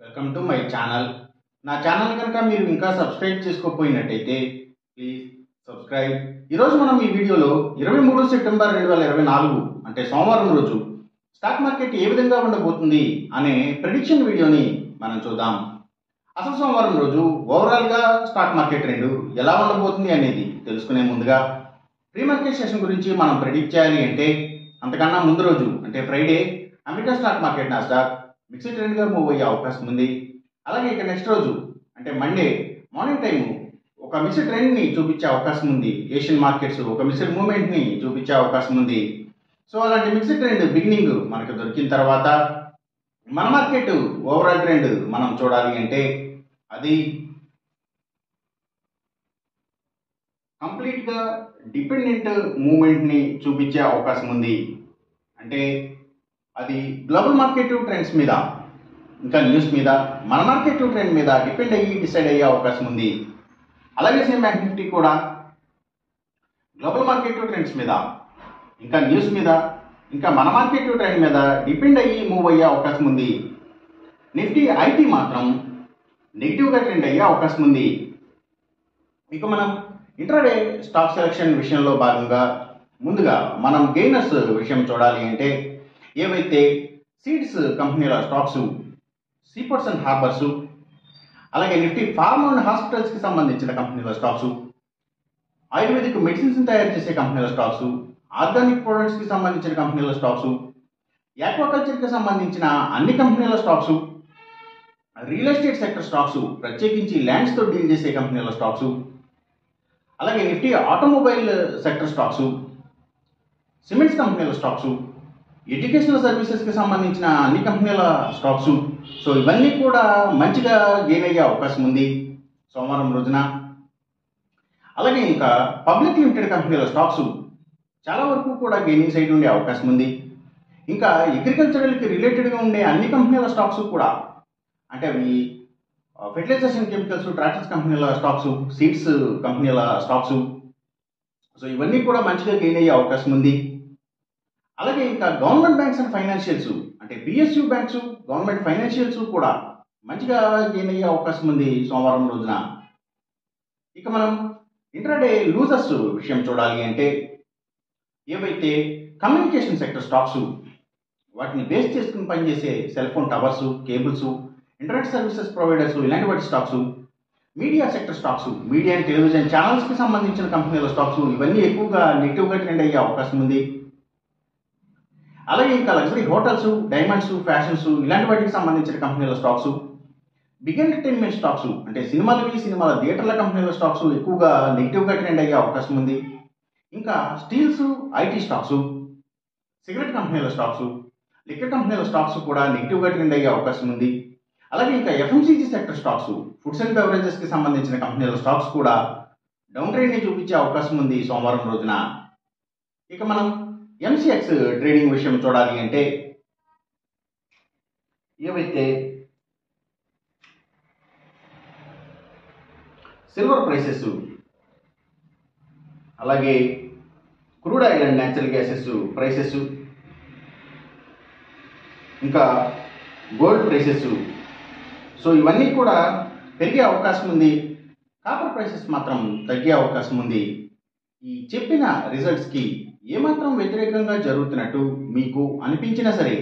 Welcome to my channel. నా channel కనుక మీరు ఇంకా సబ్స్క్రైబ్ చేసుకోకపోయినట్టయితే ప్లీజ్ సబ్స్క్రైబ్. ఈరోజు మనం ఈ వీడియోలో 23 సెప్టెంబర్ 2024 అంటే సోమవారం రోజు స్టాక్ మార్కెట్ ఏ విధంగా ఉండబోతుంది అనే ప్రెడిక్షన్ వీడియోని మనం చూద్దాం. అసలు సోమవారం రోజు ఓవరాల్గా స్టాక్ మార్కెట్ ట్రెండ్ ఎలా ఉండబోతుంది అనేది తెలుసుకునే ముందుగా ప్రీ మార్కెట్ సెషన్ గురించి మనం ప్రెడిక్ట్ చేయాలి అంటే అంతకన్నా ముందు రోజు అంటే Friday America stock market Nasdaq mixed ట్రెండ్గా మూవ్ అయ్యే అవకాశం ఉంది. అలాగే ఇక నెక్స్ట్ రోజు అంటే మండే మార్నింగ్ టైము ఒక మిక్స్డ్ ట్రెండ్ని చూపించే అవకాశం ఉంది. ఏషియన్ మార్కెట్స్ ఒక మిక్స్డ్ మూవ్మెంట్ని చూపించే అవకాశం ఉంది. సో అలాంటి మిక్స్డ్ ట్రెండ్ బిగినింగ్ మనకు దొరికిన తర్వాత మన మార్కెట్ ఓవరాల్ ట్రెండ్ మనం చూడాలి అంటే అది కంప్లీట్గా డిపెండెంట్ మూవ్మెంట్ని చూపించే అవకాశం ఉంది. అంటే అది గ్లోబల్ మార్కెట్ ట్రెండ్స్ మీద ఇంకా న్యూస్ మీద మన మార్కెట్ ట్రెండ్ మీద డిపెండ్ అయ్యి డిసైడ్ అయ్యే అవకాశం ఉంది. అలాగే సేమ్ బ్యాంక్ నిఫ్టీ కూడా గ్లోబల్ మార్కెట్ ట్రెండ్స్ మీద ఇంకా న్యూస్ మీద ఇంకా మన మార్కెట్ ట్రెండ్ మీద డిపెండ్ అయ్యి మూవ్ అయ్యే అవకాశం ఉంది. నిఫ్టీ ఐటీ మాత్రం నెగిటివ్గా ట్రెండ్ అయ్యే అవకాశం ఉంది. ఇక మనం ఇంట్రాడే స్టాక్ సెలెక్షన్ విషయంలో భాగంగా ముందుగా మనం గెయినర్స్ విషయం చూడాలి అంటే ఏవైతే సీడ్స్ కంపెనీల స్టాక్స్ సీపోర్ట్స్ అండ్ హార్బర్స్ అలాగే నిఫ్టీ ఫార్మ్ అండ్ హాస్పిటల్స్కి సంబంధించిన కంపెనీల స్టాక్స్ ఆయుర్వేదిక్ మెడిసిన్స్ తయారు చేసే కంపెనీల స్టాక్స్ ఆర్గానిక్ ప్రొడక్ట్స్కి సంబంధించిన కంపెనీల స్టాక్స్ యాక్వాకల్చర్కి సంబంధించిన అన్ని కంపెనీల stocks real estate sector stocks ప్రత్యేకించి ల్యాండ్స్తో డీల్ చేసే కంపెనీల స్టాక్స్ అలాగే Nifty automobile sector stocks cements కంపెనీల స్టాక్స్ ఎడ్యుకేషనల్ సర్వీసెస్కి సంబంధించిన అన్ని కంపెనీల స్టాక్స్ సో ఇవన్నీ కూడా మంచిగా గెయిన్ అయ్యే అవకాశం ఉంది సోమవారం రోజున. అలాగే ఇంకా పబ్లిక్ లిమిటెడ్ కంపెనీల స్టాక్స్ చాలా వరకు కూడా గెయినింగ్ సైడ్ ఉండే అవకాశం ఉంది. ఇంకా అగ్రికల్చరల్కి రిలేటెడ్గా ఉండే అన్ని కంపెనీల స్టాక్స్ కూడా అంటే అవి ఫెర్టిలైజేషన్ కెమికల్స్ ట్రాక్టర్స్ కంపెనీల స్టాక్స్ సీడ్స్ కంపెనీల స్టాక్స్ సో ఇవన్నీ కూడా మంచిగా గెయిన్ అయ్యే అవకాశం ఉంది. అలాగే ఇంకా గవర్నమెంట్ బ్యాంక్స్ అండ్ ఫైనాన్షియల్స్ అంటే పిఎస్యు బ్యాంక్స్ గవర్నమెంట్ ఫైనాన్షియల్స్ కూడా మంచిగా గెయిన్ అయ్యే అవకాశం ఉంది సోమవారం రోజున. ఇక మనం ఇంట్రాడే లూజర్స్ విషయం చూడాలి అంటే ఏవైతే కమ్యూనికేషన్ సెక్టర్ స్టాక్స్ వాటిని బేస్ చేసుకుని పనిచేసే cell phone towers cables internet services providers ఇలాంటి వాటి stocks media sector stocks media and television ఛానల్స్కి సంబంధించిన కంపెనీల స్టాక్స్ ఇవన్నీ ఎక్కువగా నెగిటివ్గా ట్రెండ్ అయ్యే అవకాశం ఉంది. అలాగే ఇంకా లగ్జరీ హోటల్స్ డైమండ్స్ ఫ్యాషన్స్ ఇలాంటి వాటికి సంబంధించిన కంపెనీల స్టాక్స్ బిగ్ ఎంటర్టైన్మెంట్ స్టాక్స్ అంటే సినిమాల థియేటర్ల కంపెనీల స్టాక్స్ ఎక్కువగా నెగిటివ్గా ట్రెండ్ అయ్యే అవకాశం ఉంది. ఇంకా స్టీల్స్ ఐటీ స్టాక్స్ సిగరెట్ కంపెనీల స్టాక్స్ లిక్కర్ కంపెనీల స్టాక్స్ కూడా నెగిటివ్గా ట్రెండ్ అయ్యే అవకాశం ఉంది. అలాగే ఇంకా FMCG sector stocks foods and బెవరేజెస్కి సంబంధించిన కంపెనీల స్టాక్స్ కూడా డౌన్ ట్రెండ్ని చూపించే అవకాశం ఉంది సోమవారం రోజున. ఇక మనం ఎంసీఎక్స్ ట్రేడింగ్ విషయం చూడాలి అంటే ఏవైతే సిల్వర్ ప్రైసెస్ అలాగే crude oil and natural gases prices ఇంకా గోల్డ్ ప్రైసెస్ సో ఇవన్నీ కూడా పెరిగే అవకాశం ఉంది. కాపర్ ప్రైసెస్ మాత్రం తగ్గే అవకాశం ఉంది. ఈ చెప్పిన రిజల్ట్స్కి ఏమాత్రం వ్యతిరేకంగా జరుగుతున్నట్టు మీకు అనిపించినా సరే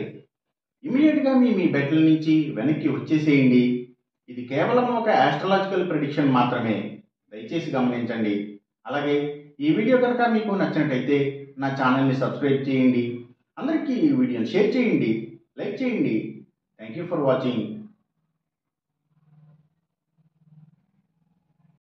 ఇమీడియట్గా మీ బెట్ల నుంచి వెనక్కి వచ్చేసేయండి. ఇది కేవలం ఒక ఆస్ట్రాలజికల్ ప్రెడిక్షన్ మాత్రమే, దయచేసి గమనించండి. అలాగే ఈ వీడియో కనుక మీకు నచ్చినట్టయితే నా ఛానల్ని సబ్స్క్రైబ్ చేయండి. అందరికీ ఈ వీడియోని షేర్ చేయండి, లైక్ చేయండి. Thank you for watching.